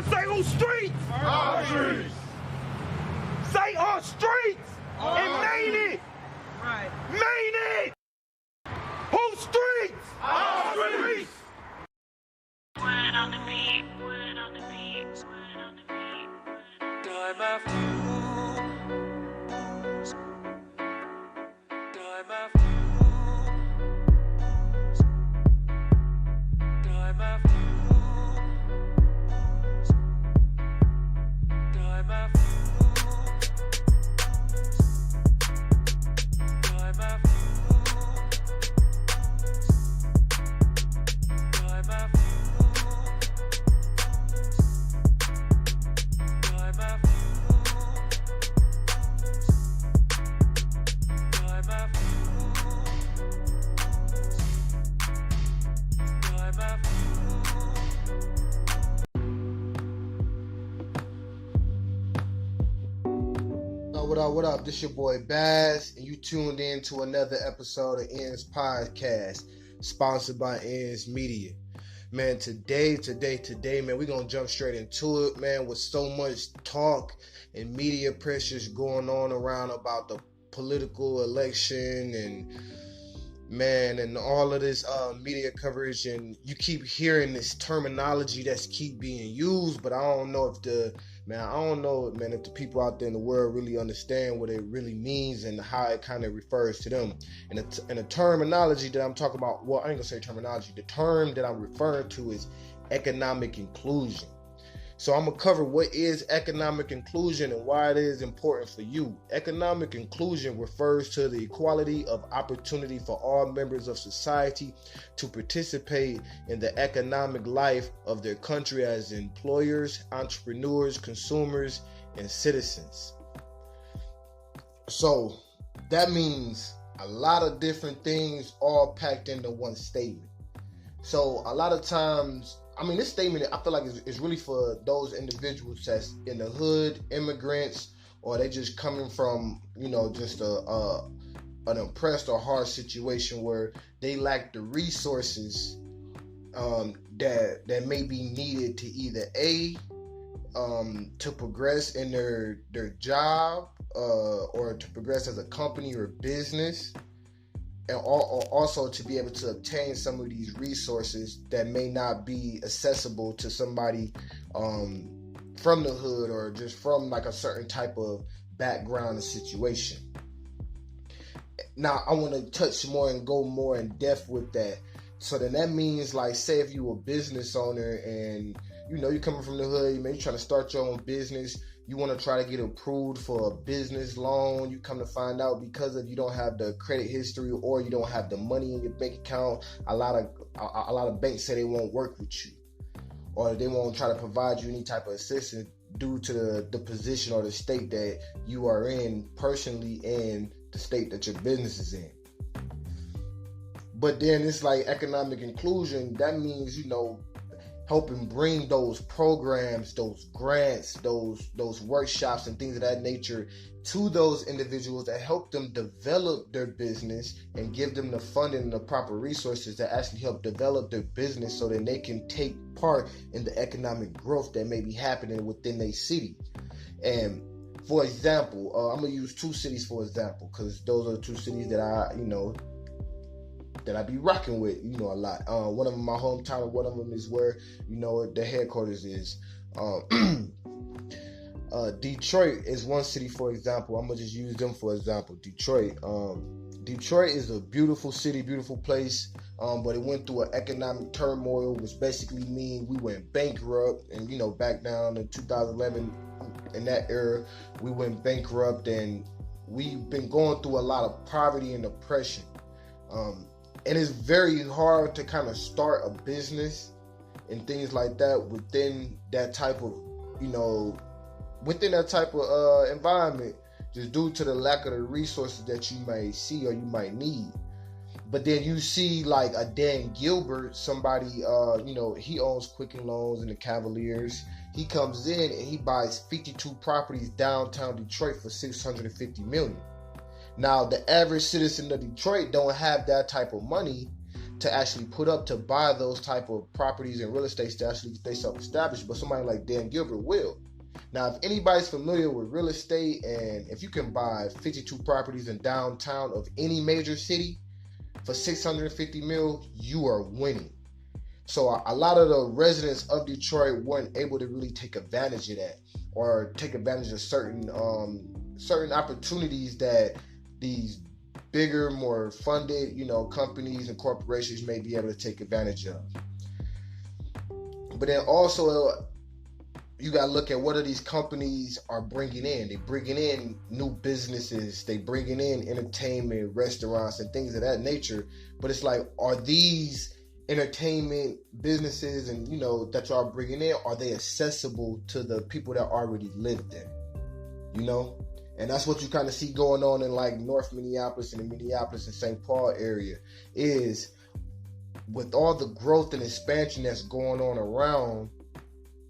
Say on streets. Our streets. Say on streets. And Maine it. Right. Maine it. Whose streets? Our streets. Word on the beat, word on the beat, word on the beat. Time after time after time after time after time after time after What up? This your boy Baz, and you tuned in to another episode of Ends Podcast, sponsored by Ends Media. Man, today, man, we're gonna jump straight into it, man, with so much talk and media pressures going on around about the political election and all of this media coverage, and you keep hearing this terminology that's keep being used, but I don't know if the people out there in the world really understand what it really means and how it kind of refers to them. And the terminology that I'm talking about, well, I ain't gonna say terminology. The term that I'm referring to is economic inclusion. So I'm gonna cover what is economic inclusion and why it is important for you. Economic inclusion refers to the equality of opportunity for all members of society to participate in the economic life of their country as employers, entrepreneurs, consumers, and citizens. So that means a lot of different things all packed into one statement. So a lot of times, this statement, I feel like is really for those individuals that's in the hood, immigrants, or they just coming from, just an oppressed or hard situation where they lack the resources that may be needed to either to progress in their job or to progress as a company or business. And also to be able to obtain some of these resources that may not be accessible to somebody from the hood or just from like a certain type of background and situation. Now, I want to touch more and go more in depth with that. So then that means, like, say if you're a business owner and you're coming from the hood, you're trying to start your own business, you want to try to get approved for a business loan. You come to find out because you don't have the credit history or you don't have the money in your bank account, a lot of banks say they won't work with you, or they won't try to provide you any type of assistance due to the position or the state that you are in personally and the state that your business is in. But then it's like economic inclusion. That means, helping bring those programs, those grants, those workshops and things of that nature to those individuals that help them develop their business and give them the funding and the proper resources that actually help develop their business so that they can take part in the economic growth that may be happening within their city. And for example, I'm going to use two cities for example, because those are the two cities that I be rocking with, a lot. One of them my hometown, and one of them is where, the headquarters is. Detroit is one city, for example. I'm going to just use them for example. Detroit is a beautiful city, beautiful place, but it went through an economic turmoil, which basically means we went bankrupt. And, back down in 2011, in that era, we went bankrupt, and we've been going through a lot of poverty and oppression. And it's very hard to kind of start a business and things like that within that type of, environment, just due to the lack of the resources that you may see or you might need. But then you see like a Dan Gilbert, somebody, he owns Quicken Loans and the Cavaliers. He comes in and he buys 52 properties downtown Detroit for $650 million. Now, the average citizen of Detroit don't have that type of money, to actually put up to buy those type of properties and real estate to actually get themselves established, but somebody like Dan Gilbert will. Now, if anybody's familiar with real estate, and if you can buy 52 properties in downtown of any major city for $650 million, you are winning. So a lot of the residents of Detroit weren't able to really take advantage of that, or take advantage of certain opportunities that these bigger, more funded, companies and corporations may be able to take advantage of. But then also, you got to look at what are these companies are bringing in. They're bringing in new businesses. They bringing in entertainment, restaurants, and things of that nature. But it's like, are these entertainment businesses and, that y'all bringing in, are they accessible to the people that already live there? And that's what you kind of see going on in like North Minneapolis and the Minneapolis and St. Paul area, is with all the growth and expansion that's going on around,